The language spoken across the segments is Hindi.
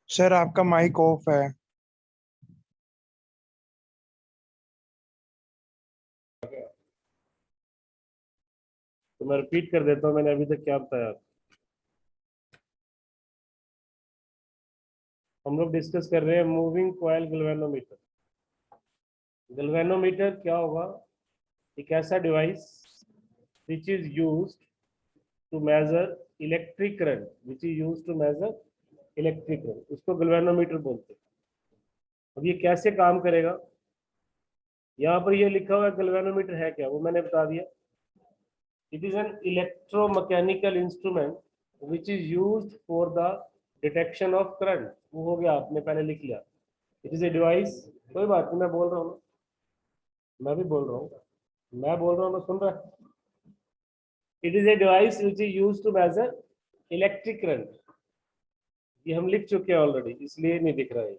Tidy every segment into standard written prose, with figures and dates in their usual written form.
सर आपका माइक ऑफ है। तो मैं रिपीट कर देता हूँ, मैंने अभी तक क्या बताया। हम लोग डिस्कस कर रहे हैं मूविंग कॉइल गैल्वेनोमीटर। गैल्वेनोमीटर क्या होगा? एक ऐसा device which is used to measure electric current, which is used to measure electric current, उसको गैल्वेनोमीटर बोलते हैं। अब ये कैसे काम करेगा? यहाँ पर ये लिखा हुआ है गैल्वेनोमीटर है क्या, वो मैंने बता दिया। It is an electromechanical instrument which is used for the detection of current। वो हो गया, आपने पहले लिख लिया। It is a device। कोई बात नहीं, मैं बोल रहा हूँ, मैं भी बोल रहा हूँ, मैं बोल रहा हूँ, मैं सुन रहा है। It is a device which is used to measure electric current। ये हम लिख चुके हैं ऑलरेडी, इसलिए नहीं दिख रहा है।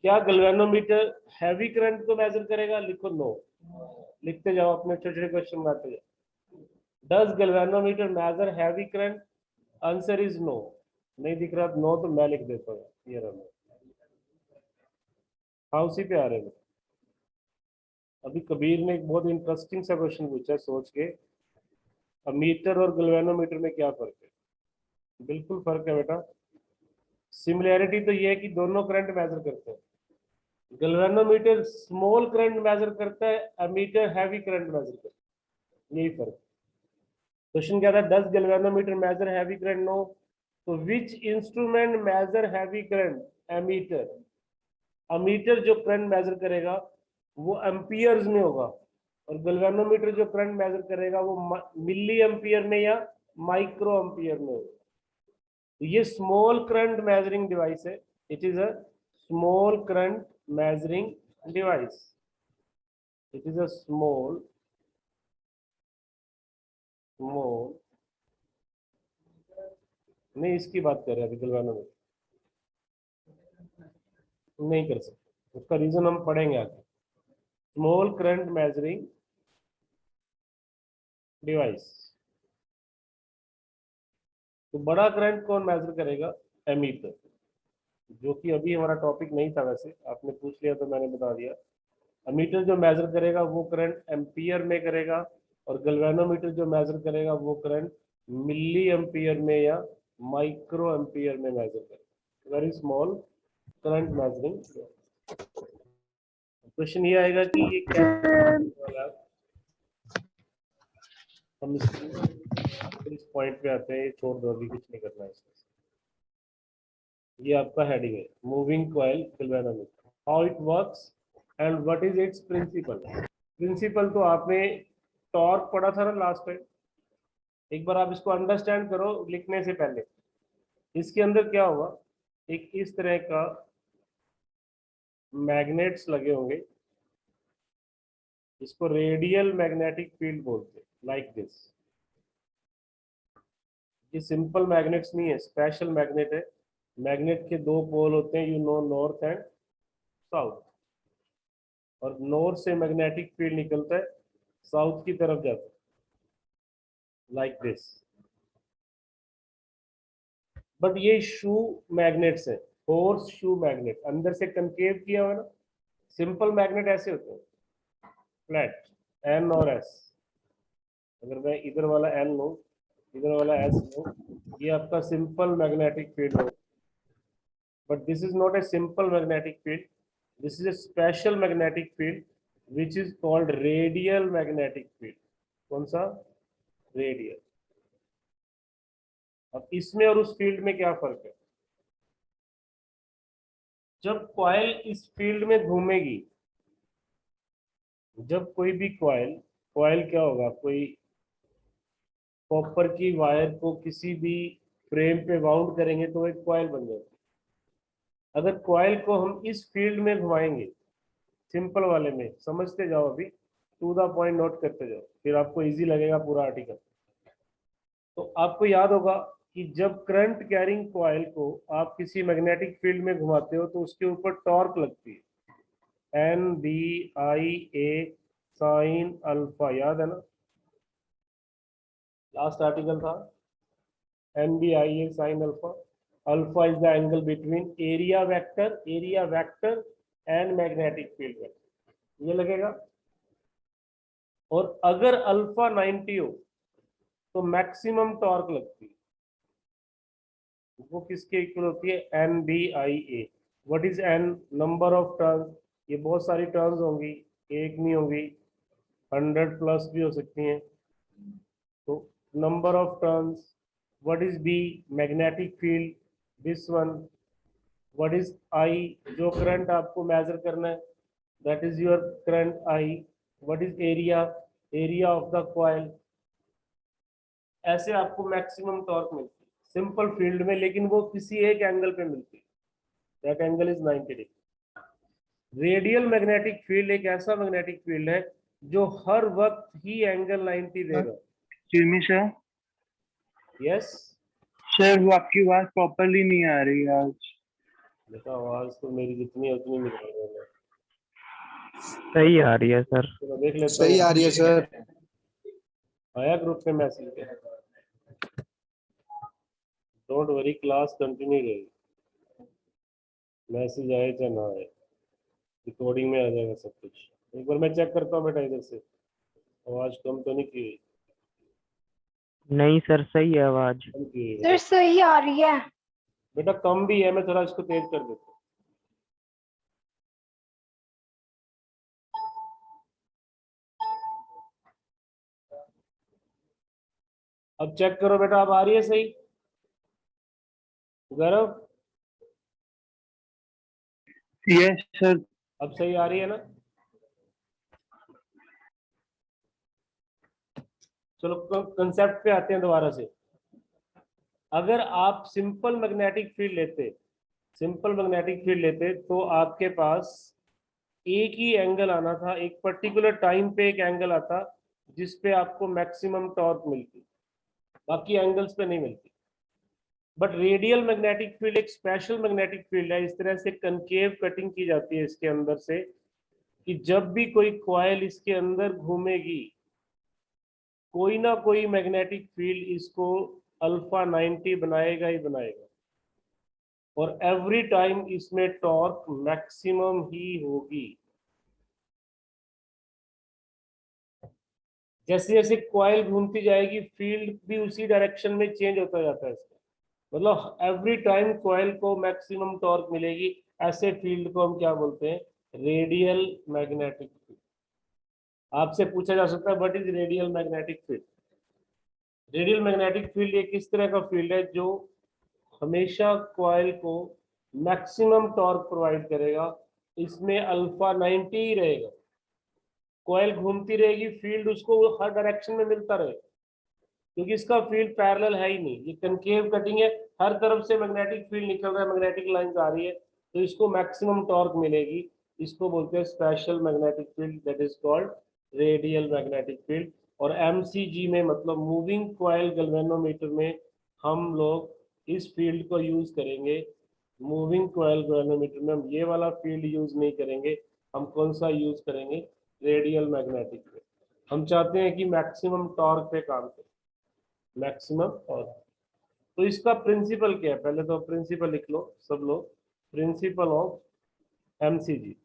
क्या गैल्वेनोमीटर हैवी करंट को मेजर करेगा? लिखो नो। लिखते जाओ, अपने छोटे छोटे क्वेश्चन बनाते जाओ। Does galvanometer measure heavy current? Answer is no. नहीं दिख रहा नो तो मैं लिख देता हूँ, ये रहा। हाँ, उसी पे आ रहे हैं। अभी कबीर ने एक बहुत इंटरेस्टिंग सा क्वेश्चन पूछा, सोच के। अमीटर और गैल्वेनोमीटर में क्या फर्क है? बिल्कुल फर्क है बेटा। सिमिलैरिटी तो ये है कि दोनों करंट मेजर करते हैं। गैल्वेनोमीटर स्मॉल करंट मेजर करता है, अमीटर हैवी करंट मेजर करता है, यही फर्क। क्वेश्चन क्या था? Does galvanometer measure heavy current? No. तो which instrument measure heavy current? Ammeter. Ammeter जो करंट मेजर करेगा वो एम्पियर्स में होगा, और गैल्वेनोमीटर जो करंट मेजर करेगा वो मिली एम्पियर में या माइक्रो एम्पियर में होगा। तो ये स्मॉल करंट मेजरिंग डिवाइस है। It is a small current measuring device. It is a small small नहीं, इसकी बात कर रहे हैं अभी। गैल्वेनोमीटर नहीं कर सकते, उसका रीजन हम पढ़ेंगे आगे। Small current measuring device. तो बड़ा करंट कौन मेजर करेगा? एमीटर, जो कि अभी हमारा टॉपिक नहीं था। वैसे आपने पूछ लिया तो मैंने बता दिया। एमीटर जो मेजर करेगा वो करंट एम्पियर में करेगा, और गैल्वेनोमीटर जो मेजर करेगा वो करंट मिली एम्पियर में या माइक्रो एम्पियर में मेजर करेगा। Very small current measuring. Question ये आएगा कि ये क्या, हम इस पॉइंट पे आते हैं। ये छोड़ दो, अभी कुछ नहीं करना है इसमें। ये आपका हेडिंग है, moving coil galvanometer, how it works and what is its principle. Principle तो आपने टॉर्क पढ़ा था ना लास्ट टाइम। एक बार आप इसको अंडरस्टैंड करो लिखने से पहले। इसके अंदर क्या होगा, एक इस तरह का मैग्नेट्स लगे होंगे, इसको रेडियल मैग्नेटिक फील्ड बोलते हैं, लाइक दिस। ये सिंपल मैग्नेट्स नहीं है, स्पेशल मैग्नेट है। मैग्नेट के दो पोल होते हैं, you know, north and south. और नॉर्थ से मैग्नेटिक फील्ड निकलता है, साउथ की तरफ जाता है, लाइक दिस। बट ये शू मैग्नेट्स है, फोर्स शू मैग्नेट, अंदर से कंकेव किया हुआ ना। सिंपल मैग्नेट ऐसे होते हैं, फ्लैट, एन और एस। अगर मैं इधर वाला एन लूँ, इधर वाला एस लूँ, ये आपका सिंपल मैग्नेटिक फील्ड होगा। But this is not a simple magnetic field, this is a special magnetic field which is called radial magnetic field. कौन सा? रेडियल। अब इसमें और उस फील्ड में क्या फर्क है? जब कॉइल इस फील्ड में घूमेगी, जब कोई भी कॉइल, कॉइल क्या होगा, कोई कॉपर की वायर को किसी भी फ्रेम पे वाउंड करेंगे तो एक कॉइल बन जाएगी। अगर कॉइल को हम इस फील्ड में घुमाएंगे, सिंपल वाले में, समझते जाओ अभी, टू द पॉइंट नोट करते जाओ, फिर आपको इजी लगेगा पूरा आर्टिकल। तो आपको याद होगा कि जब करंट कैरिंग कॉइल को आप किसी मैग्नेटिक फील्ड में घुमाते हो तो उसके ऊपर टॉर्क लगती है, N B I A sine alpha, याद है ना? लास्ट आर्टिकल था N B I A sine alpha. Alpha is the angle between area vector and magnetic field vector, ये लगेगा। और अगर अल्फा 90 हो तो मैक्सिमम टॉर्क लगती है, वो किसके इक्वल होती है, N B I A. What is N, number of turns, ये बहुत सारी टर्न्स होंगी, एक नहीं होगी, 100 प्लस भी हो सकती हैं। तो number of turns. What is B, magnetic field, this one. What is I, जो करंट आपको मेजर करना है, that is your current I. What is area, area of the coil. ऐसे आपको मैक्सिमम टॉर्क मिलती है सिंपल फील्ड में, लेकिन वो किसी एक एंगल पे मिलती है, that angle is 90 degree. Radial magnetic field एक ऐसा मैग्नेटिक फील्ड है जो हर वक्त ही एंगल 90 देगा। जिमी सर, यस सर वो आपकी आवाज प्रॉपरली नहीं आ रही है आज। बेटा, आवाज तो मेरी जितनी है उतनी मिल रही है। सही आ रही है सर। चलो देख लेता सही हूँ, आ रही है सर। आया ग्रुप में मैसेज के, डोंट वरी, क्लास कंटिन्यू रहेगी, मैसेज आए चाहे ना आए, रिकॉर्डिंग में आ जाएगा सब कुछ। एक बार मैं चेक करता हूँ बेटा, इधर से आवाज कम तो नहीं की हुई? नहीं सर, सही है आवाज। कम की हुई सर सही आ रही है। बेटा, कम भी है, मैं थोड़ा इसको तेज कर देता हूँ। अब चेक करो बेटा, अब आ रही है सही? गौरव, यस सर। अब सही आ रही है ना? चलो कंसेप्ट पे आते हैं दोबारा से। अगर आप सिंपल मैग्नेटिक फील्ड लेते तो आपके पास एक ही एंगल आना था, एक पर्टिकुलर टाइम पे एक एंगल आता जिस पे आपको मैक्सिमम टॉर्क मिलती, बाकी एंगल्स पे नहीं मिलती। बट रेडियल मैग्नेटिक फील्ड एक स्पेशल मैग्नेटिक फील्ड है, इस तरह से कंकेव कटिंग की जाती है इसके अंदर से कि जब भी कोई कॉइल इसके अंदर घूमेगी, कोई ना कोई मैग्नेटिक फील्ड इसको अल्फा 90 बनाएगा ही बनाएगा, और एवरी टाइम इसमें टॉर्क मैक्सिमम ही होगी। जैसे जैसे कॉइल घूमती जाएगी, फील्ड भी उसी डायरेक्शन में चेंज होता जाता है इसका, मतलब एवरी टाइम कॉइल को मैक्सिमम टॉर्क मिलेगी। ऐसे फील्ड को हम क्या बोलते हैं, रेडियल मैग्नेटिक फील्ड। आपसे पूछा जा सकता है what is radial magnetic field. Radial magnetic field एक इस तरह का फील्ड है जो हमेशा कॉइल को मैक्सिमम टॉर्क प्रोवाइड करेगा, इसमें अल्फा 90 ही रहेगा। कॉइल घूमती रहेगी, फील्ड उसको हर डायरेक्शन में मिलता रहेगा, क्योंकि इसका फील्ड पैरेलल है ही नहीं, ये कनकेव कटिंग है, हर तरफ से मैग्नेटिक फील्ड निकल रहा है, मैग्नेटिक लाइंस आ रही है, तो इसको मैक्सिमम टॉर्क मिलेगी। इसको बोलते हैं special magnetic field, that is called radial magnetic field. और एमसीजी में, मतलब मूविंग कॉइल गैल्वेनोमीटर में, हम लोग इस फील्ड को यूज करेंगे। मूविंग कॉइल गैल्वेनोमीटर में हम ये वाला फील्ड यूज नहीं करेंगे, हम कौन सा यूज करेंगे, रेडियल मैग्नेटिक फील्ड। हम चाहते हैं कि मैक्सिमम टॉर्क पे काम करें, मैक्सिमम टॉर्क। तो इसका प्रिंसिपल क्या है, पहले तो प्रिंसिपल लिख लो सब लोग, प्रिंसिपल ऑफ एमसीजी,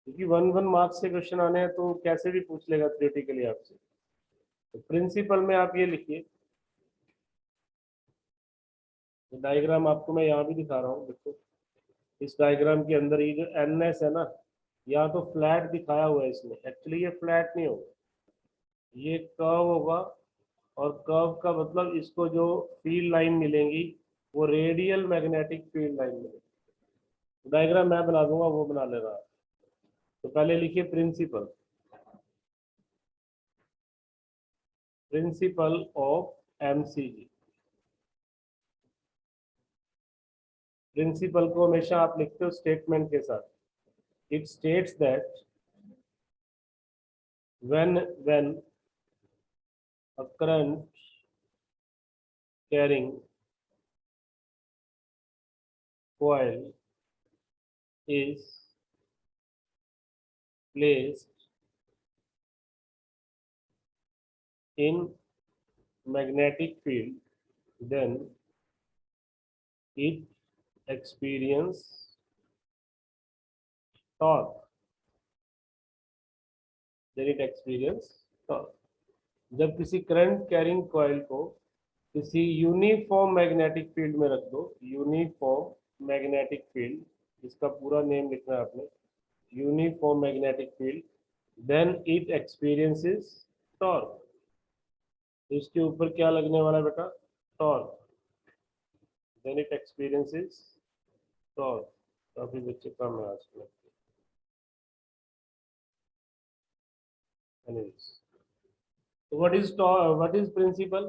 क्योंकि 1 मार्क्स के क्वेश्चन आने हैं तो कैसे भी पूछ लेगा थ्योरेटिकली आपसे। तो प्रिंसिपल में आप ये लिखिए, डायग्राम आपको मैं यहाँ भी दिखा रहा हूँ, देखो इस डायग्राम के अंदर ये जो एनएस है ना, यहाँ तो फ्लैट दिखाया हुआ है, इसमें एक्चुअली ये फ्लैट नहीं होगा, ये कर्व होगा, और कर्व का मतलब इसको जो फील्ड लाइन मिलेंगी वो रेडियल मैग्नेटिक फील्ड लाइन मिलेगी। डायग्राम मैं बना दूंगा, वो बना लेना। तो पहले लिखिए principle, principle of MCG. Principle को हमेशा आप लिखते हो स्टेटमेंट के साथ। It states that when a current carrying coil is placed in magnetic field, then it experience torque, then it experience torque. जब किसी करंट कैरिंग कॉइल को किसी यूनिफॉर्म मैग्नेटिक फील्ड में रख दो, यूनिफॉर्म मैग्नेटिक फील्ड, इसका पूरा नेम लिखना है आपने, uniform magnetic field, then it experiences torque. इसके ऊपर क्या लगने वाला है बेटा? Torque. Then it experiences torque. काफी बच्चे कम है आजकल। Anyways, so what is principle?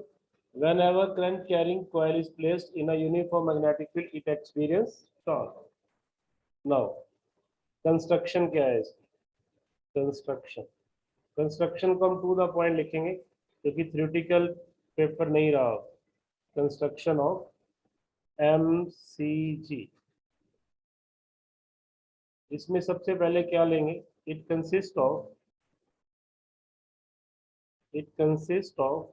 Whenever current carrying coil is placed in a uniform magnetic field, it experience torque. Now, construction क्या है इसकी? कंस्ट्रक्शन को हम टू द पॉइंट लिखेंगे क्योंकि थ्योरेटिकल पेपर नहीं रहा। कंस्ट्रक्शन ऑफ MCG, इसमें सबसे पहले क्या लेंगे? It consist of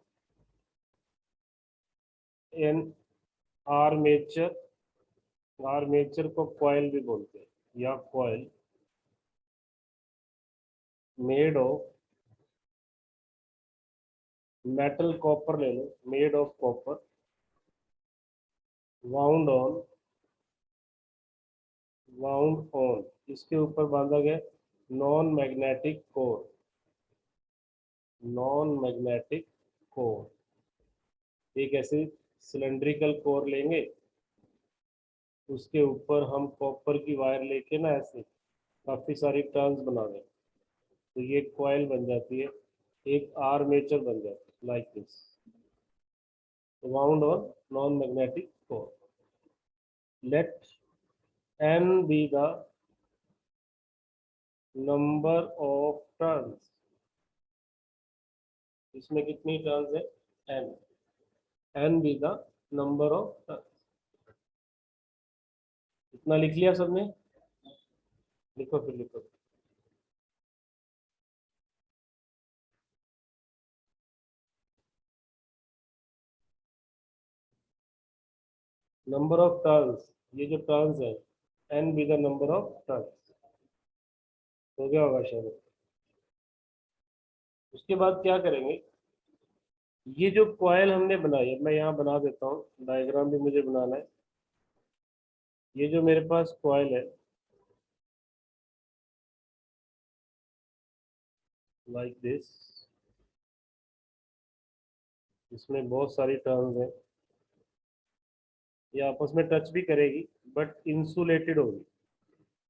an armature, armature को कॉइल भी बोलते हैं, या coil made of metal, copper ले लो, made of copper, wound on, इसके ऊपर बांधा गया नॉन मैग्नेटिक कोर। एक ऐसे सिलेंड्रिकल कोर लेंगे, उसके ऊपर हम कॉपर की वायर लेके ना ऐसे काफी सारी टर्न्स बना दें, तो ये कॉइल बन जाती है, एक आर्मेचर बन जाती है, like this, wound on non magnetic core. Let n be the number of turns, इसमें कितनी टर्न्स है? n be the number of turns। इतना लिख लिया सबने? लिखो फिर लिखो। नंबर ऑफ टर्न्स, ये जो टर्न्स है, n be the number of turns, हो गया होगा शायद। उसके बाद क्या करेंगे? ये जो कॉइल हमने बनाई है, मैं यहाँ बना देता हूँ, डायग्राम भी मुझे बनाना है। ये जो मेरे पास कॉइल है, लाइक दिस, इसमें बहुत सारी टर्न्स हैं, ये आपस में टच भी करेगी बट इंसुलेटेड होगी।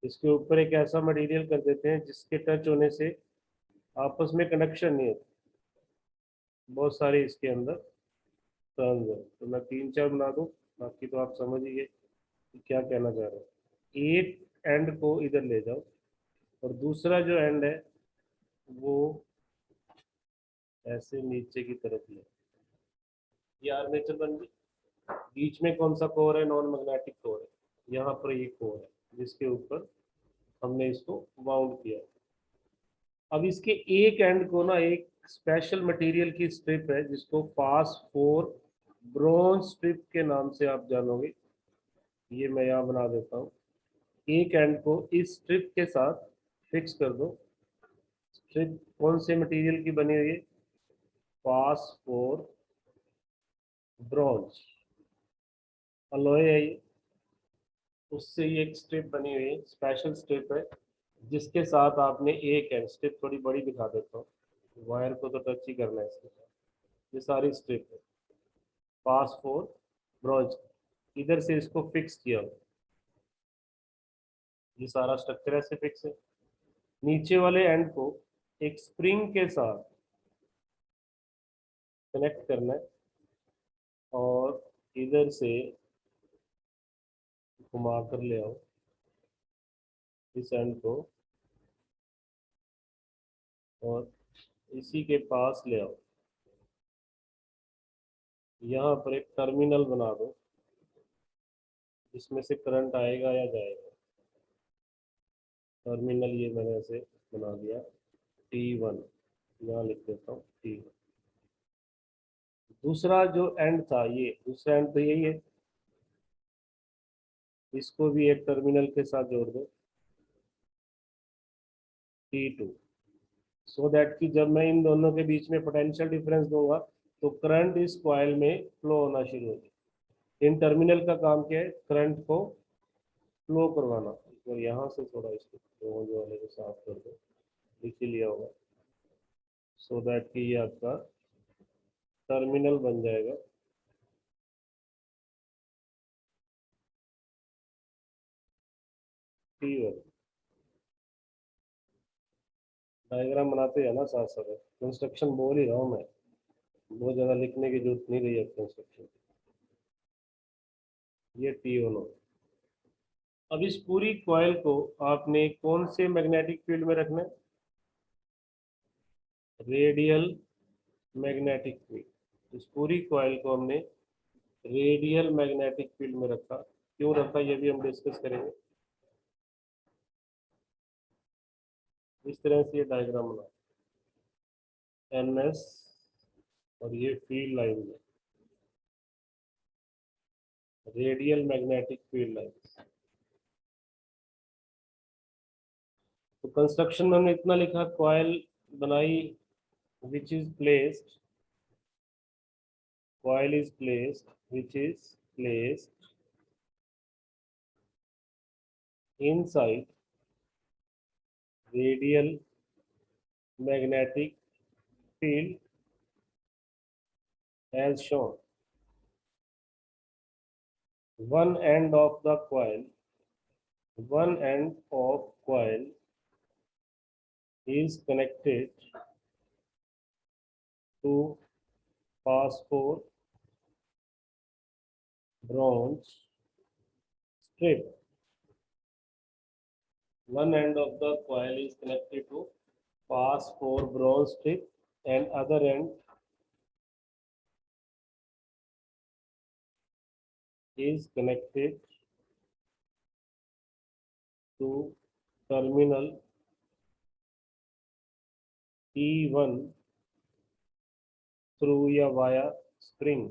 इसके ऊपर एक ऐसा मटेरियल कर देते हैं जिसके टच होने से आपस में कनेक्शन नहीं होता। बहुत सारी इसके अंदर टर्न्स है, तो मैं 3-4 बना दूं, बाकी तो आप समझ ही गए कि क्या कहना चाह रहे हैं। एक एंड को इधर ले जाओ और दूसरा जो एंड है वो ऐसे नीचे की तरफ ले, ये आर्मेचर बन गई। बीच में कौन सा कोर है? नॉन मैग्नेटिक कोर है। यहाँ पर ये कोर है जिसके ऊपर हमने इसको वाउंड किया। अब इसके एक एंड को ना एक स्पेशल मटेरियल की स्ट्रिप है जिसको फास्फोर ब्रोंज स्ट्रिप के नाम से आप जानोगे। ये मैं यहाँ बना देता हूँ। एक एंड को इस स्ट्रिप के साथ फिक्स कर दो। स्ट्रिप कौन से मटेरियल की बनी हुई है? फास्फोर ब्रोंज अलॉय है ये, उससे ये एक स्ट्रिप बनी हुई है, स्पेशल स्ट्रिप है जिसके साथ आपने एक एंड, स्ट्रिप थोड़ी बड़ी दिखा देता हूँ, वायर को तो टच ही करना है इसके साथ। ये सारी स्ट्रिप है फास्फोर ब्रोंज, इधर से इसको फिक्स किया, ये सारा स्ट्रक्चर ऐसे फिक्स है। नीचे वाले एंड को एक स्प्रिंग के साथ कनेक्ट करना है और इधर से घुमा कर ले आओ इस एंड को और इसी के पास ले आओ। यहाँ पर एक टर्मिनल बना दो जिसमें से करंट आएगा या जाएगा। टर्मिनल ये मैंने ऐसे बना दिया, T1, यहाँ लिख देता हूँ T1। दूसरा जो एंड था, ये दूसरा एंड तो यही है, इसको भी एक टर्मिनल के साथ जोड़ दो T2, सो दैट कि जब मैं इन दोनों के बीच में पोटेंशियल डिफरेंस दूंगा तो करंट इस कॉइल में फ्लो होना शुरू हो जाए। इन टर्मिनल का काम क्या है? करंट को फ्लो करवाना। और यहाँ से थोड़ा इसको जो वाले को साफ कर दो, लिख ही लिया होगा, सो दैट कि ये आपका टर्मिनल बन जाएगा T1। डायग्राम बनाते हैं ना साथ साथ, कंस्ट्रक्शन बोल ही रहा हूँ मैं, बहुत ज़्यादा लिखने की जरूरत नहीं रही है कंस्ट्रक्शन। ये T1 हो। अब इस पूरी कॉइल को आपने कौन से मैग्नेटिक फील्ड में रखना है? Radial magnetic field. इस पूरी कॉइल को हमने रेडियल मैग्नेटिक फील्ड में रखा। क्यों रखा ये भी हम डिस्कस करेंगे। इस तरह से ये डायग्राम बना, NS और ये फील्ड लाइन है, रेडियल मैग्नेटिक फील्ड लाइन। तो कंस्ट्रक्शन में हमने इतना लिखा, कॉइल बनाई which is placed, coil is placed, which is placed inside radial magnetic field as shown. One end of coil is connected to phosphor bronze strip. One end of the coil is connected to phosphor bronze strip and other end is connected to terminal T1 through या via spring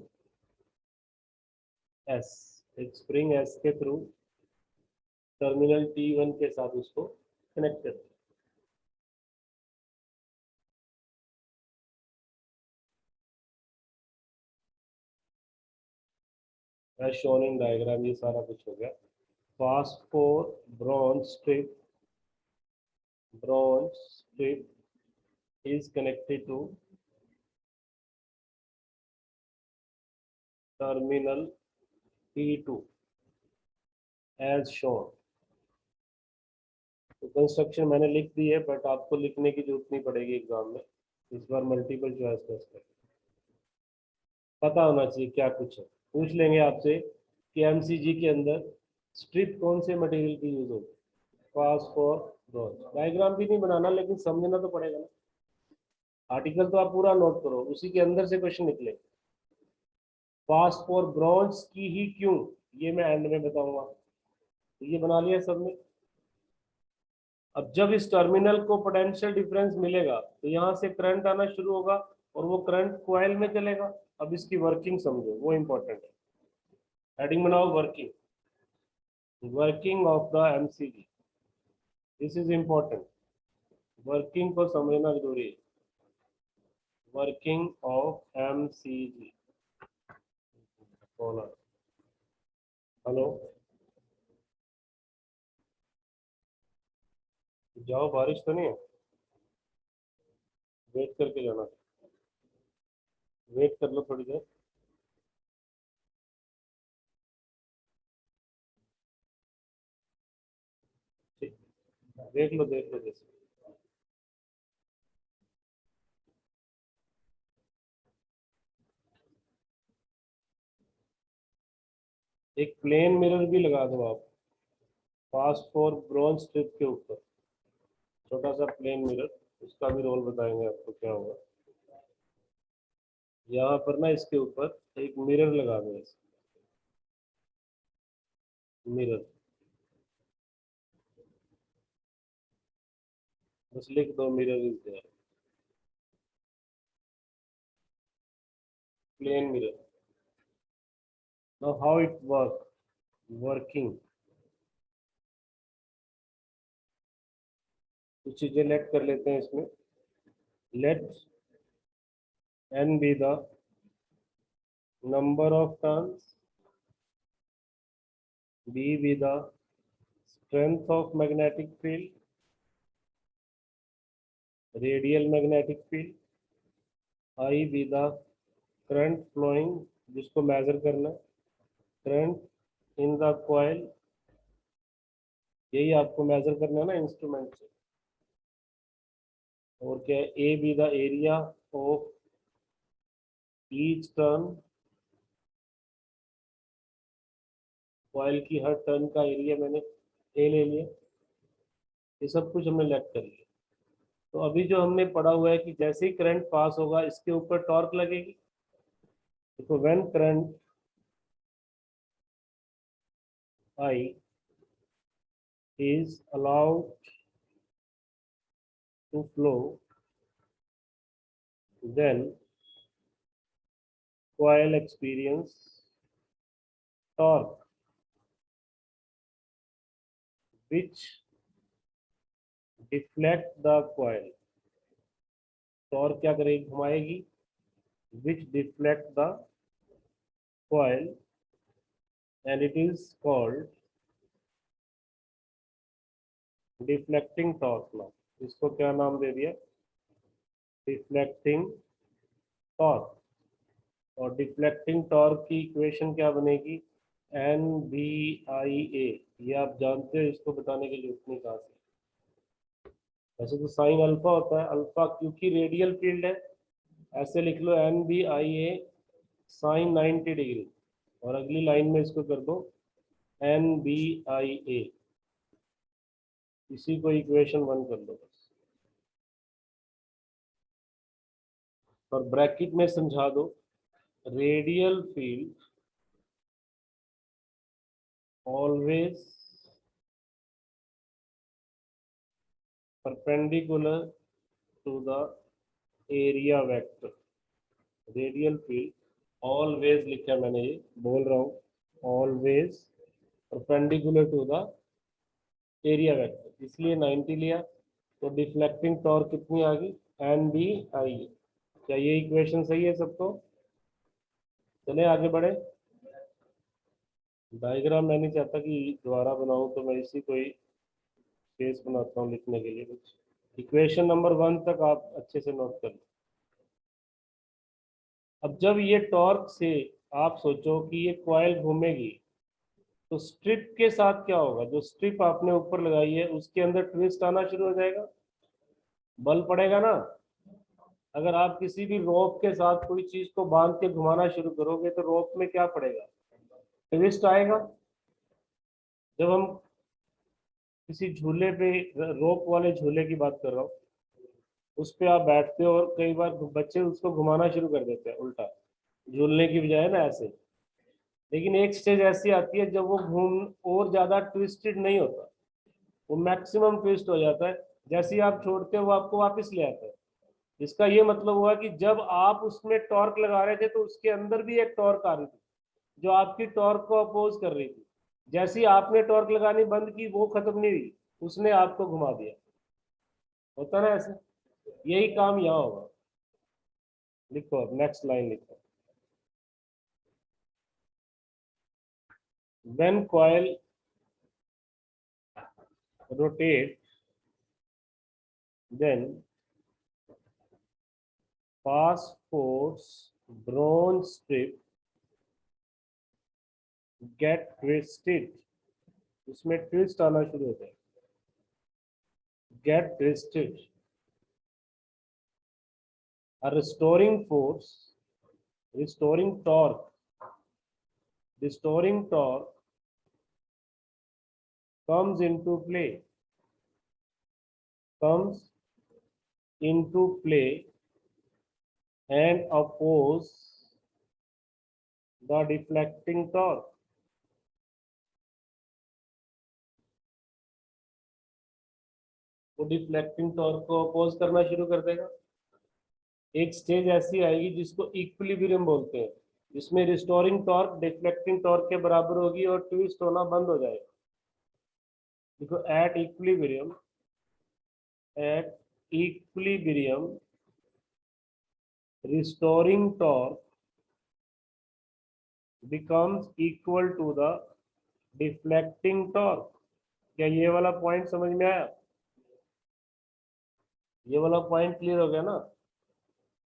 S। एक स्प्रिंग S के थ्रू टर्मिनल T1 के साथ उसको कनेक्ट करते हैं। as shown in diagram, ये सारा कुछ हो गया। phosphor bronze strip is connected to terminal T2 as shown। तो कंस्ट्रक्शन मैंने लिख दी है, बट आपको लिखने की जरूरत नहीं पड़ेगी एग्जाम में। इस बार मल्टीपल चॉइस टेस्ट है, पता होना चाहिए क्या कुछ है। पूछ लेंगे आपसे कि MCG के अंदर स्ट्रिप कौन से मटेरियल की यूज होगी, फॉस्फोर ब्रॉन्ज। डायग्राम भी नहीं बनाना, लेकिन समझना तो पड़ेगा ना। आर्टिकल तो आप पूरा नोट करो, उसी के अंदर से क्वेश्चन निकले। फॉस्फोर ब्रॉन्ज की ही क्यों, ये मैं एंड में बताऊंगा। तो ये बना लिया सबने। अब जब इस टर्मिनल को पोटेंशियल डिफरेंस मिलेगा तो यहाँ से करंट आना शुरू होगा और वो करंट कॉइल में चलेगा। अब इसकी वर्किंग समझो, वो इंपॉर्टेंट है। हेडिंग बनाओ working of the MCG। This is important, working को समझना जरूरी है। Working of MCG। हेलो, जाओ, बारिश तो नहीं है, वेट करके जाना, वेट कर लो थोड़ी देर। ठीक, देख लो जैसे। एक प्लेन मिरर भी लगा दो आप फॉस्फोर ब्रॉन्ज स्ट्रिप के ऊपर, छोटा सा प्लेन मिरर। उसका भी रोल बताएंगे आपको क्या होगा। यहाँ पर ना इसके ऊपर एक मिरर लगा दो, मिरर। बस लिख दो mirror is there, plane mirror. Now how it working. कुछ चीजें लेट कर लेते हैं इसमें। Let n be the number of turns, b be the strength of magnetic field, radial magnetic field, I be the current flowing जिसको मेजर करना, करंट इन द कॉइल, यही आपको मेजर करना है ना इंस्ट्रूमेंट से। और क्या है, A be the area of each turn, coil की हर टर्न का एरिया मैंने ए ले लिया। ये सब कुछ हमने लेट कर लिया। तो अभी जो हमने पढ़ा हुआ है कि जैसे ही करंट पास होगा इसके ऊपर टॉर्क लगेगी। देखो when current I is allowed to flow, then coil experience torque which deflect the coil. Torque क्या करेगी, घुमाएगी, which deflect the coil and it is called deflecting torque. now इसको क्या नाम दे दिया, डिफ्लेक्टिंग टॉर्क। और डिफ्लेक्टिंग टॉर्क की इक्वेशन क्या बनेगी, एन बी आई ए। ये आप जानते हो, इसको बताने की जरूरत नहीं कहाँ से। वैसे तो साइन अल्फा होता है, अल्फा क्योंकि रेडियल फील्ड है, ऐसे लिख लो n B I A sine 90 degree, और अगली लाइन में इसको कर दो एन बी आई ए, इसी को इक्वेशन 1 कर लो बस। और ब्रैकेट में समझा दो, radial field always perpendicular to the area vector. Radial field always लिखा मैंने, ये बोल रहा हूँ, always perpendicular to the area vector, इसलिए 90 लिया। तो डिफ्लेक्टिंग टॉर्क कितनी आ गई, एन बी आई। क्या ये इक्वेशन सही है सबको? चले आगे बढ़े। डायग्राम मैं नहीं चाहता कि दोबारा बनाऊं, तो मैं इसी को ही स्पेस बनाता हूँ लिखने के लिए। कुछ इक्वेशन नंबर 1 तक आप अच्छे से नोट कर लो। अब जब ये टॉर्क से आप सोचो कि ये कॉइल घूमेगी, तो स्ट्रिप के साथ क्या होगा, जो स्ट्रिप आपने ऊपर लगाई है उसके अंदर ट्विस्ट आना शुरू हो जाएगा, बल पड़ेगा ना। अगर आप किसी भी रोप के साथ कोई चीज को बांध के घुमाना शुरू करोगे तो रोप में क्या पड़ेगा, ट्विस्ट आएगा। जब हम किसी झूले पे, रोप वाले झूले की बात कर रहा हूँ, उस पे आप बैठते हो और कई बार बच्चे उसको घुमाना शुरू कर देते हैं उल्टा, झूलने की बजाय ना ऐसे। लेकिन एक स्टेज ऐसी आती है जब वो घूम और ज्यादा ट्विस्टेड नहीं होता, वो मैक्सिमम ट्विस्ट हो जाता है। जैसे ही आप छोड़ते हो वो आपको वापस ले आता है। इसका ये मतलब हुआ कि जब आप उसमें टॉर्क लगा रहे थे तो उसके अंदर भी एक टॉर्क आ रही थी जो आपकी टॉर्क को अपोज कर रही थी। जैसे ही आपने टॉर्क लगानी बंद की, वो खत्म नहीं हुई, उसने आपको घुमा दिया। होता ना ऐसे, यही काम यहाँ होगा। लिखो, नेक्स्ट लाइन लिखो, when coil rotate, then fast force bronze strip get twisted, उसमें ट्विस्ट आना शुरू होता है, get twisted। A restoring force, restoring torque comes into play and oppose the deflecting torque। वो डिफ्लेक्टिंग टॉर्क को अपोज करना शुरू कर देगा। एक स्टेज ऐसी आएगी जिसको इक्विलिब्रियम बोलते हैं, जिसमें रिस्टोरिंग टॉर्क डिफ्लेक्टिंग टॉर्क के बराबर होगी और ट्विस्ट होना बंद हो जाएगा। देखो, at equilibrium at equilibrium restoring torque becomes equal to the deflecting torque। क्या ये वाला पॉइंट समझ में आया? ये वाला पॉइंट क्लियर हो गया ना?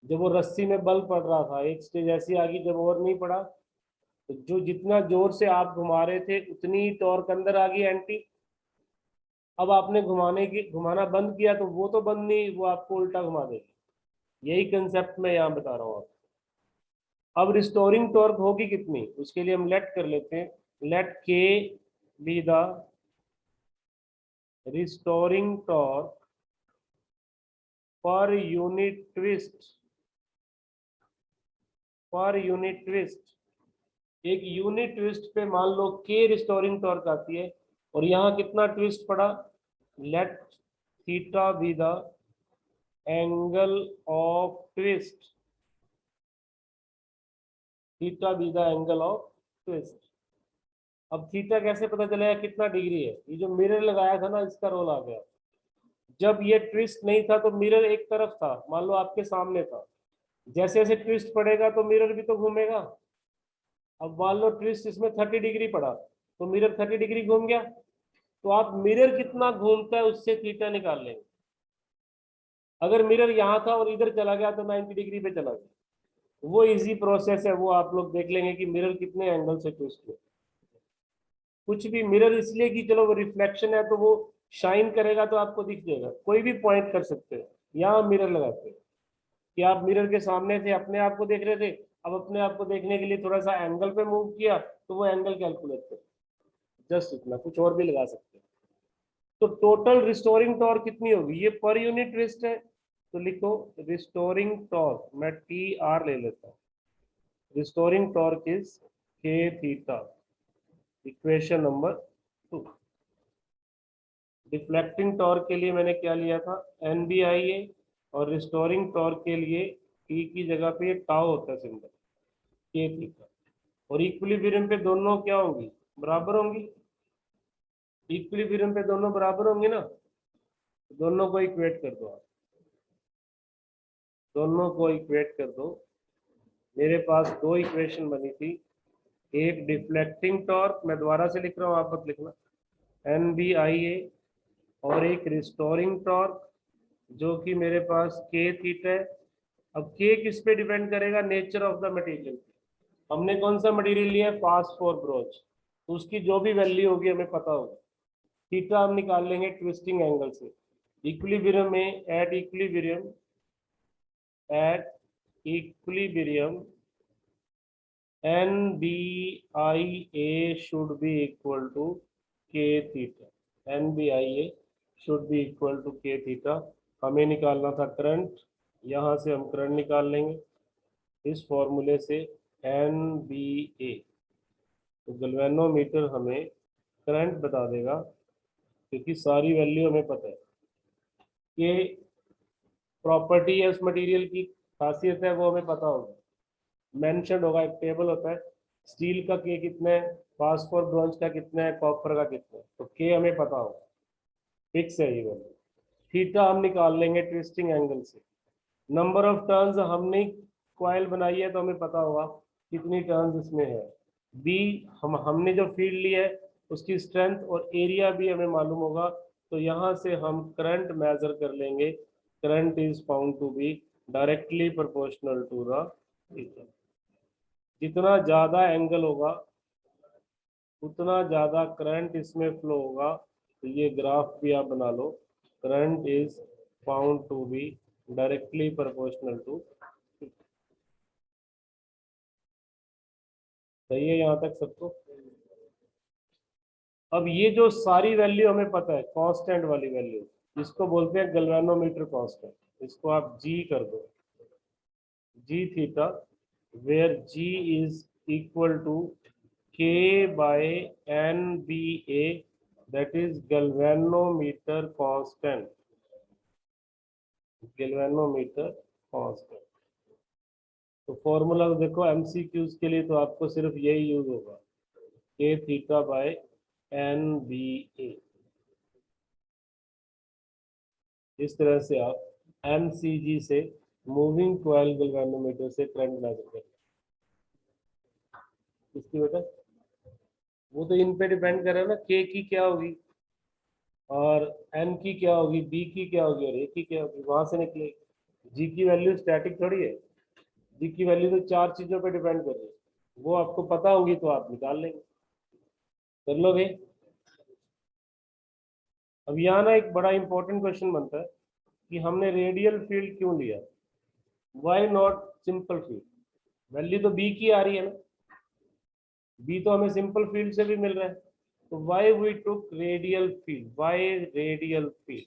जब वो रस्सी में बल पड़ रहा था, एक स्टेज ऐसी आ गई जब और नहीं पड़ा, तो जो जितना जोर से आप घुमा रहे थे उतनी ही टॉर्क अंदर आ गई एंटी। अब आपने घुमाना बंद किया तो वो तो बंद नहीं, वो आपको उल्टा घुमा देगी। यही कंसेप्ट मैं यहाँ बता रहा हूँ आपको। अब रिस्टोरिंग टॉर्क होगी कितनी, उसके लिए हम लेट कर लेते हैं। लेट के be the restoring torque per unit twist. Per unit twist, एक यूनिट ट्विस्ट पे मान लो के रिस्टोरिंग टॉर्क आती है, और यहाँ कितना ट्विस्ट पड़ा? Let theta be the angle of twist. Theta be the angle of twist. अब थीटा कैसे पता चलेगा कितना डिग्री है? ये जो मिरर लगाया था ना, इसका रोल आ गया। जब ये ट्विस्ट नहीं था तो मिरर एक तरफ था, मान लो आपके सामने था। जैसे जैसे ट्विस्ट पड़ेगा तो मिरर भी तो घूमेगा। अब मान लो ट्विस्ट इसमें 30 डिग्री पड़ा, तो मिरर 30 डिग्री घूम गया। तो आप मिरर कितना घूमता है उससे थीटा निकाल लेंगे। अगर मिरर यहाँ था और इधर चला गया तो 90 डिग्री पे चला गया। वो इजी प्रोसेस है, वो आप लोग देख लेंगे कि मिरर कितने एंगल से ट्विस्ट हुआ। कुछ भी मिरर इसलिए कि चलो वो रिफ्लेक्शन है तो वो शाइन करेगा तो आपको दिख जाएगा। कोई भी पॉइंट कर सकते हैं, यहाँ मिरर लगाते हैं कि आप मिरर के सामने थे, अपने आप को देख रहे थे, अब अपने आप को देखने के लिए थोड़ा सा एंगल पे मूव किया तो वो एंगल कैलकुलेट कर, जस्ट इतना, कुछ और भी लगा सकते हैं। तो टोटल रिस्टोरिंग टॉर्क कितनी होगी? ये पर यूनिट ट्विस्ट है, तो लिखो रिस्टोरिंग टॉर्क, मैं टी आर ले लेता हूँ। रिस्टोरिंग टॉर्क इज के theta, equation number 2। Deflecting torque के लिए मैंने क्या लिया था? एन बी आई ए, और रिस्टोरिंग टॉर्क के लिए टी की जगह पे टाउ होता है सिंबल, के थीटा। और इक्विलिब्रियम पे दोनों क्या होंगी? बराबर होंगी। इक्विलिब्रियम पे दोनों बराबर होंगे ना, दोनों को इक्वेट कर दो आप, दोनों को इक्वेट कर दो। मेरे पास दो इक्वेशन बनी थी, एक डिफ्लेक्टिंग टॉर्क, मैं दोबारा से लिख रहा हूँ, आप मत लिखना, एन बी आई ए, और एक रिस्टोरिंग टॉर्क जो कि मेरे पास के थीटा है। अब के किस पे डिपेंड करेगा? Nature of the material. हमने कौन सा मटेरियल लिया है? फास्फोर ब्रोंज, तो उसकी जो भी वैल्यू होगी हमें पता होगा। थीटा हम निकाल लेंगे ट्विस्टिंग एंगल से। इक्विलिब्रियम में at equilibrium n B I a should be equal to k theta. N B I a should be equal to k theta. हमें निकालना था करंट, यहाँ से हम करंट निकाल लेंगे इस फॉर्मूले से, एन बी ए। तो गैल्वेनोमीटर हमें करंट बता देगा, क्योंकि सारी वैल्यू हमें पता है। ये प्रॉपर्टी है उस मटेरियल की, खासियत है, वो हमें पता होगा, मेंशन होगा, एक टेबल होता है। स्टील का के कितना है, फास्फोर ब्रॉन्ज का कितना है, कॉपर का कितना है, तो के हमें पता होगा, फिक्स है ये वैल्यू। थीटा हम निकाल लेंगे ट्विस्टिंग एंगल से। नंबर ऑफ टर्न्स हमने कॉइल बनाई है तो हमें पता होगा कितनी टर्न्स इसमें है। बी हमने जो फील्ड ली है उसकी स्ट्रेंथ और एरिया भी हमें मालूम होगा, तो यहाँ से हम करंट मेजर कर लेंगे। Current is found to be directly proportional to the theta. जितना ज़्यादा एंगल होगा उतना ज़्यादा करंट इसमें फ्लो होगा। तो ये ग्राफ भी आप बना लो, current is found to be directly proportional to. सही है यहाँ तक सबको? अब ये जो सारी वैल्यू हमें पता है, कांस्टेंट वाली वैल्यू, इसको बोलते हैं गैल्वेनोमीटर कांस्टेंट। इसको आप जी कर दो, G theta, where G is equal to K by N B A, that is galvanometer constant. Galvanometer constant. तो फॉर्मूला देखो एमसीक्यूज के लिए तो आपको सिर्फ यही यूज होगा, K theta by N B A. इस तरह से आप MCG से मूविंग कॉइल गैल्वेनोमीटर से करंट मेजर करें। इसकी बेटा वो तो इन पे डिपेंड कर रहा है ना, K की क्या होगी और N की क्या होगी, B की क्या होगी और A की क्या होगी, वहां से निकलेगी। G की वैल्यू स्टैटिक थोड़ी है, G की वैल्यू तो 4 चीजों पे डिपेंड कर रही है, वो आपको पता होगी तो आप निकाल लेंगे। कर लोगे। अब यहाँ ना एक बड़ा इंपॉर्टेंट क्वेश्चन बनता है कि हमने रेडियल फील्ड क्यों लिया, why not simple field. Value तो B की आ रही है ना, B तो हमें सिंपल फील्ड से भी मिल रहा है, तो why we took radial field, why radial field.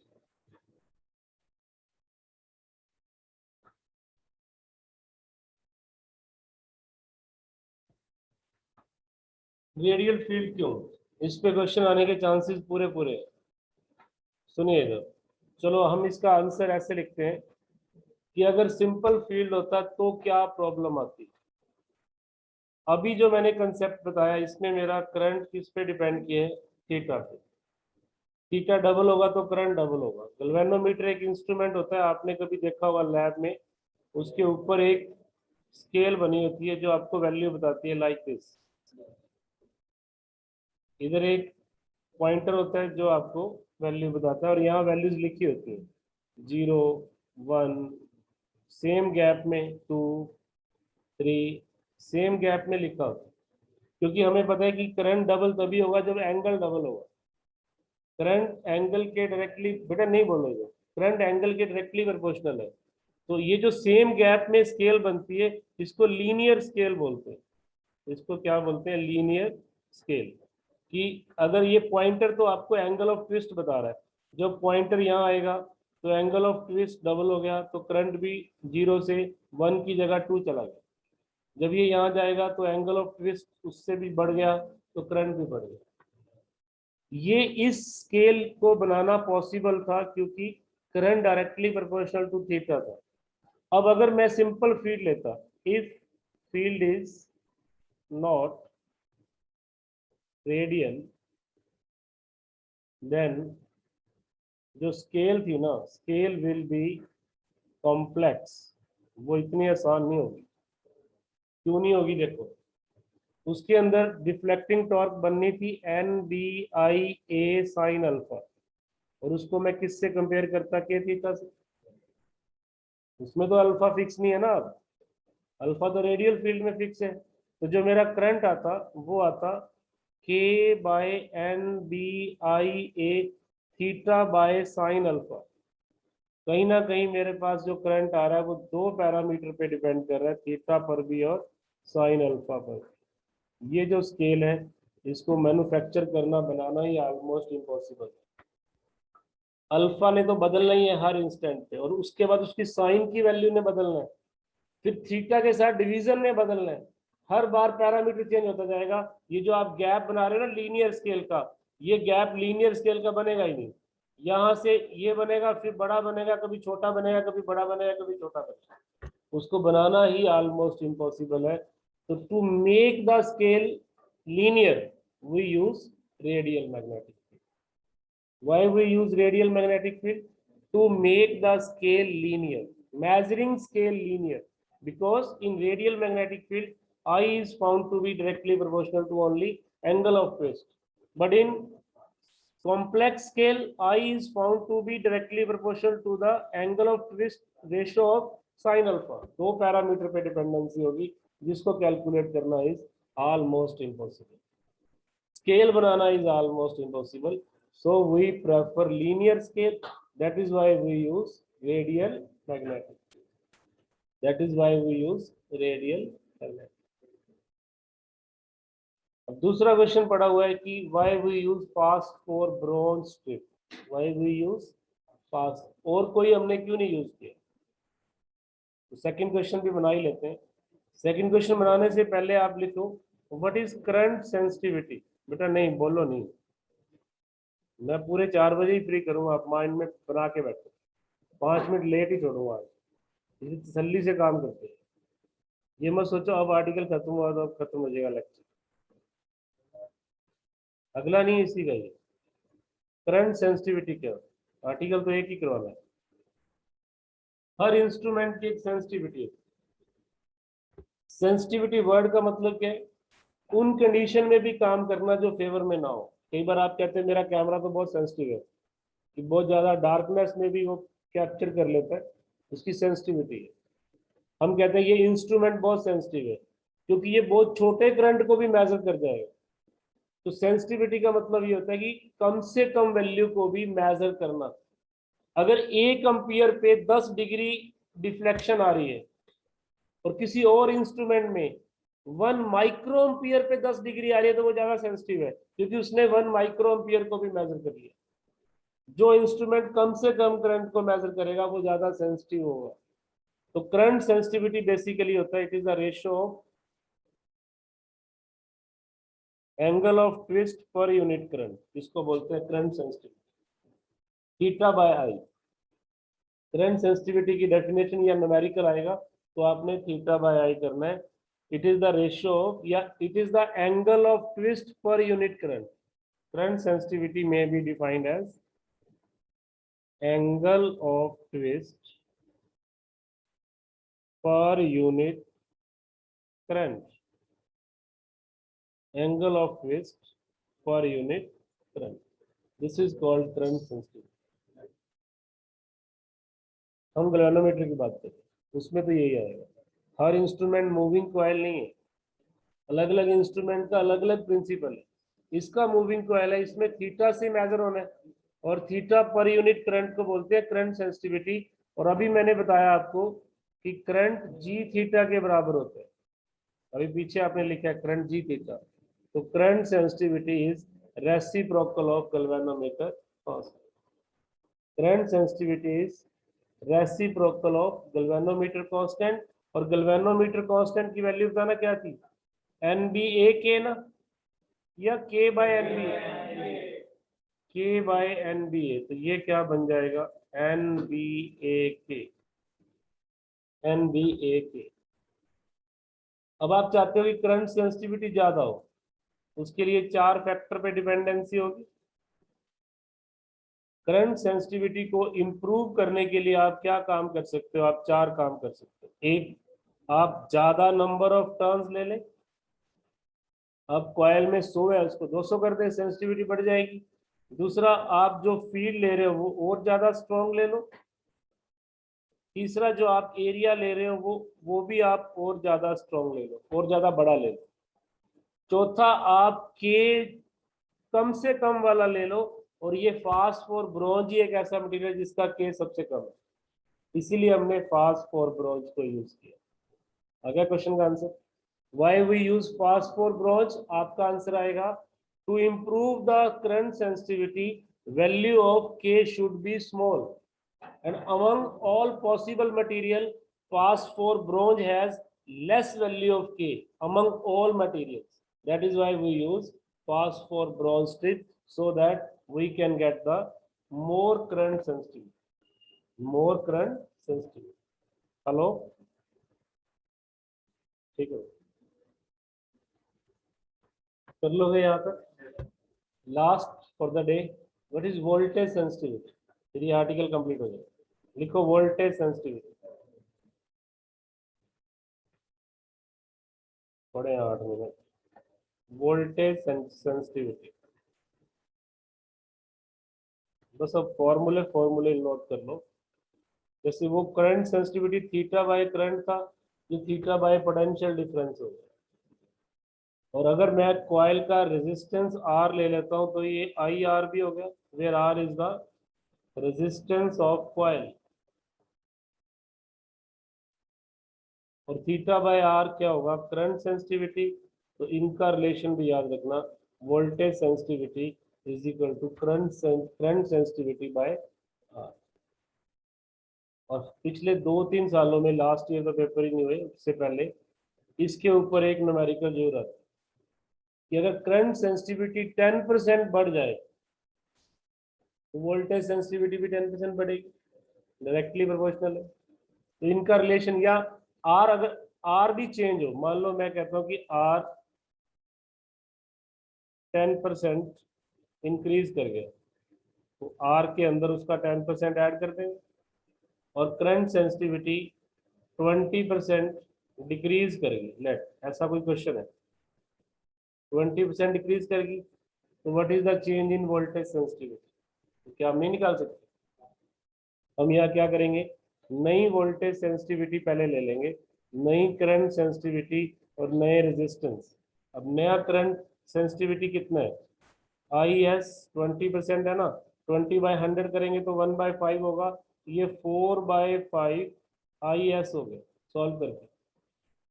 Radial field क्यों, इस पे क्वेश्चन आने के चांसेस पूरे पूरे हैं। सुनिएगा, चलो हम इसका आंसर ऐसे लिखते हैं कि अगर सिंपल फील्ड होता तो क्या प्रॉब्लम आती। अभी जो मैंने कंसेप्ट बताया इसमें मेरा करंट किस पे डिपेंड किया है, थीटा पे। थीटा डबल होगा तो करंट डबल होगा। गैल्वेनोमीटर एक इंस्ट्रूमेंट होता है, आपने कभी देखा होगा लैब में, उसके ऊपर एक स्केल बनी होती है जो आपको वैल्यू बताती है, लाइक दिस। इधर एक पॉइंटर होता है जो आपको वैल्यू बताता है और यहाँ वैल्यूज लिखी होती है, 0 1, सेम गैप में 2 3, सेम गैप में लिखा होता है, क्योंकि हमें पता है कि करंट डबल तभी होगा जब एंगल डबल होगा। करंट एंगल के डायरेक्टली, बेटा नहीं बोलोगे, करंट एंगल के डायरेक्टली प्रोपोर्शनल है। तो ये जो सेम गैप में स्केल बनती है इसको लीनियर स्केल बोलते हैं। इसको क्या बोलते हैं, लीनियर स्केल। कि अगर ये पॉइंटर तो आपको एंगल ऑफ ट्विस्ट बता रहा है, जब पॉइंटर यहाँ आएगा तो एंगल ऑफ ट्विस्ट डबल हो गया, तो करंट भी 0 से 1 की जगह 2 चला गया। जब ये यहाँ जाएगा तो एंगल ऑफ ट्विस्ट उससे भी बढ़ गया, तो करंट भी बढ़ गया। ये इस स्केल को बनाना पॉसिबल था क्योंकि current directly proportional to theta था। अब अगर मैं सिंपल फील्ड लेता, if field is not radial, then जो स्केल थी ना, स्केल विल बी कॉम्प्लेक्स, वो इतनी आसान नहीं होगी। क्यों नहीं होगी, देखो उसके अंदर डिफ्लेक्टिंग टॉर्क बननी थी NBI साइन अल्फा, और उसको मैं किससे कंपेयर करता, के थीटा से। उसमें तो अल्फा फिक्स नहीं है ना, अब अल्फा तो रेडियल फील्ड में फिक्स है। तो जो मेरा करंट आता वो आता K/NBI theta by sine alpha. कहीं ना कहीं मेरे पास जो करंट आ रहा है वो दो पैरामीटर पे डिपेंड कर रहा है, थीटा पर भी और साइन अल्फा पर। ये जो स्केल है इसको मैन्युफैक्चर करना, बनाना ही ऑलमोस्ट इम्पॉसिबल है। अल्फा ने तो बदलना ही है हर इंस्टेंट पे, और उसके बाद उसकी साइन की वैल्यू ने बदलना है, फिर थीटा के साथ डिवीजन ने बदलना है। हर बार पैरामीटर चेंज होता जाएगा। ये जो आप गैप बना रहे हो ना लीनियर स्केल का, ये गैप लीनियर स्केल का बनेगा ही नहीं। यहाँ से ये बनेगा, फिर बड़ा बनेगा, कभी छोटा बनेगा, कभी बड़ा बनेगा, कभी छोटा बनेगा। उसको बनाना ही ऑलमोस्ट इम्पॉसिबल है। तो to make the scale linear we use radial magnetic field. Why we use radial magnetic field? To make the scale linear, measuring scale linear. Because in radial magnetic field, I is found to be directly proportional to only angle of twist. But in complex scale, I is found to be directly proportional to the angle of twist ratio of sin alpha. दो पैरामीटर पे डिपेंडेंसी होगी जिसको कैलकुलेट करना is almost impossible. Scale banana is almost impossible, so we prefer linear scale. That is why we use radial magnetic. That is why we use radial magnetic. अब दूसरा क्वेश्चन पड़ा हुआ है कि why we use fast for bronze strip. Why we use fast, और कोई हमने क्यों नहीं यूज किया। तो सेकंड क्वेश्चन भी बना ही लेते हैं। सेकंड क्वेश्चन बनाने से पहले आप लिखो व्हाट इज करंट सेंसिटिविटी। बेटा नहीं, बोलो नहीं, मैं पूरे 4 बजे ही फ्री करूंगा, आप माइंड में बना के बैठो। 5 मिनट लेट ही छोड़ूंगा आज, इसी तसल्ली से काम करते हैं। ये मत सोचो अब आर्टिकल खत्म हुआ तो अब खत्म हो जाएगा लेक्चर, अगला नहीं इसी का ही। करंट सेंसिटिविटी क्या, आर्टिकल तो एक ही करवाना है। हर इंस्ट्रूमेंट की एक सेंसिटिविटी है। सेंसिटिविटी वर्ड का मतलब क्या है? उन कंडीशन में भी काम करना जो फेवर में ना हो। कई बार आप कहते हैं मेरा कैमरा तो बहुत सेंसिटिव है, कि बहुत ज्यादा डार्कनेस में भी वो कैप्चर कर लेता है, उसकी सेंसिटिविटी है। हम कहते हैं ये इंस्ट्रूमेंट बहुत सेंसिटिव है क्योंकि ये बहुत छोटे करंट को भी मेजर कर जाएगा। तो सेंसिटिविटी का मतलब ये होता है कि कम से कम वैल्यू को भी मेजर करना। अगर 1 एम्पियर पे 10 डिग्री डिफ्लेक्शन आ रही है और किसी और इंस्ट्रूमेंट में 1 माइक्रो एम्पियर पे 10 डिग्री आ रही है, तो वो ज्यादा सेंसिटिव है क्योंकि उसने 1 माइक्रो एम्पियर को भी मेजर कर लिया। जो इंस्ट्रूमेंट कम से कम करंट को मेजर करेगा वो ज्यादा सेंसिटिव होगा। तो करंट सेंसिटिविटी बेसिकली होता है, it is the ratio of angle of twist per unit current, जिसको बोलते हैं current sensitivity, theta by I. Current sensitivity की डेफिनेशन या न्यूमेरिकल आएगा तो आपने थीटा बाय आई करना है। इट इज द रेशियो या it is the angle of twist per unit current. Current sensitivity में be defined as angle of twist per unit current, angle of twist per unit current. This is called current sensitivity. हम गैल्वेनोमीटर की बात करें उसमें तो यही आएगा। हर इंस्ट्रूमेंट मूविंग कॉइल नहीं है, अलग अलग इंस्ट्रूमेंट का अलग अलग प्रिंसिपल है। इसका मूविंग कॉइल है, इसमें थीटा से मेजर होना है और थीटा पर यूनिट करंट को बोलते हैं करंट सेंसिटिविटी। और अभी मैंने बताया आपको कि करंट जी थीटा के बराबर होता है। अभी पीछे आपने लिखा है करंट जी थीटा। तो current sensitivity is reciprocal of galvanometer constant. Current sensitivity is reciprocal of galvanometer constant. और गैल्वेनोमीटर कांस्टेंट की वैल्यू बताना क्या थी? एन बी ए के ना, या के बाय एन बी ए? के बाय एन बी ए। तो ये क्या बन जाएगा? एन बी ए के, एन बी ए के। अब आप चाहते हो कि करंट सेंसिटिविटी ज्यादा हो, उसके लिए 4 फैक्टर पे डिपेंडेंसी होगी। करंट सेंसिटिविटी को इंप्रूव करने के लिए आप क्या काम कर सकते हो? आप 4 काम कर सकते हो। एक, आप ज्यादा नंबर ऑफ टर्न्स ले लें। अब कॉइल में 100 है, उसको 200 कर दें, सेंसिटिविटी बढ़ जाएगी। दूसरा, आप जो फील्ड ले रहे हो वो और ज्यादा स्ट्रॉन्ग ले लो। तीसरा, जो आप एरिया ले रहे हो वो भी आप और ज्यादा स्ट्रॉन्ग ले लो, और ज्यादा बड़ा ले लो। चौथा, आप के कम से कम वाला ले लो। और ये फास्फोर ब्रोंज ही एक ऐसा मटेरियल जिसका के सबसे कम है, इसीलिए हमने फास्फोर ब्रोंज को यूज किया। अगला क्वेश्चन का answer, why we use phosphor bronze? आपका आंसर आएगा to improve the current sensitivity value of K should be small and among all possible material phosphor bronze has less value of K among all materials. That is why we use phosphor bronze strip, so that we can get the more current sensitivity, more current sensitivity. Hello, ठीक है, कर लोगे यहाँ तक? Last for the day, what is voltage sensitivity? फिर ये आर्टिकल कंप्लीट हो जाएगा। लिखो वोल्टेज सेंसिटिविटी, थोड़े 8 मिनट। वोल्टेज सेंसिटिविटी, बस अब फॉर्मूले नोट कर लो। जैसे वो current sensitivity theta by current था, ये थीटा बाय पोटेंशियल डिफरेंस हो गया। और अगर मैं कॉइल का रेजिस्टेंस आर ले लेता हूं तो ये आई आर भी हो गया, where R is the resistance of coil. और थीटा बाय आर क्या होगा? Current sensitivity. तो इनका रिलेशन भी याद रखना, voltage sensitivity is equal to current sensitivity by R. और पिछले 2-3 सालों में, लास्ट ईयर तो पेपर ही नहीं हुए, उससे पहले इसके ऊपर एक न्यूमेरिकल जरूर आता है कि अगर करंट सेंसिटिविटी 10% बढ़ जाए तो वोल्टेज सेंसिटिविटी भी 10% बढ़ेगी, डायरेक्टली प्रोपोर्शनल है। तो इनका रिलेशन, या आर, अगर आर भी चेंज हो, मान लो मैं कहता हूं कि आर 10% इंक्रीज कर गया, तो आर के अंदर उसका 10% ऐड कर देंगे। और करंट सेंसिटिविटी 20% डिक्रीज करेगी, लेट ऐसा कोई क्वेश्चन है, 20% डिक्रीज करेगी, तो what is the change in voltage sensitivity, तो क्या हम नहीं निकाल सकते? हम यहाँ क्या करेंगे, नई वोल्टेज सेंसिटिविटी पहले ले लेंगे, नई करंट सेंसिटिविटी और नए रेजिस्टेंस। अब नया करंट सेंसिटिविटी कितना है, आई एस 20% है ना, 20/100 करेंगे तो 1/5 होगा, ये 4/5 आई एस हो गया सॉल्व करके,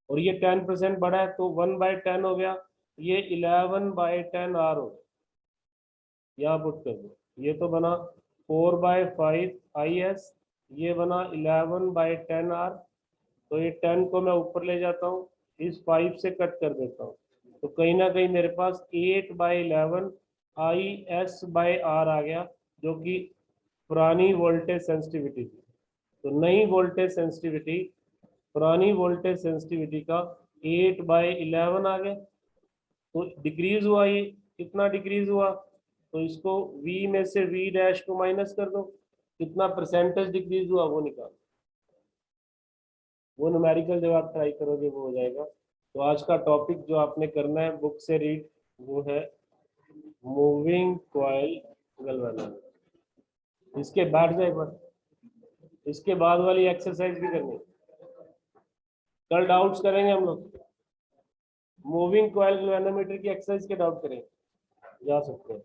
और ये 10% बड़ा है तो 1/10 हो गया, ये 11/10 आर हो गया, यहाँ पुट कर दो, ये तो बना 4/5 आई एस, ये बना 11/10 आर, तो ये 10 को मैं ऊपर ले जाता हूँ, इस 5 से कट कर देता हूँ, तो कहीं ना कहीं मेरे पास 8/11 आई एस बाई आर आ गया, जो कि पुरानी वोल्टेज सेंसिटिविटी थी। तो नई वोल्टेज सेंसिटिविटी, पुरानी वोल्टेज सेंसिटिविटी का 8/11 आ गया, तो डिक्रीज हुआ, ये कितना डिक्रीज हुआ, तो इसको V में से V डैश को माइनस कर दो, कितना परसेंटेज डिक्रीज हुआ वो निकालो, वो न्यूमेरिकल जब आप ट्राई करोगे वो हो जाएगा। तो आज का टॉपिक जो आपने करना है बुक से रीड, वो है मूविंग कॉइल गैल्वेनोमीटर। इसके बैठ जाए एक बार, इसके बाद वाली एक्सरसाइज भी करनी, कल डाउट्स करेंगे हम लोग, मूविंग कॉइल गैल्वेनोमीटर की एक्सरसाइज के डाउट करेंगे, जा सकते हैं।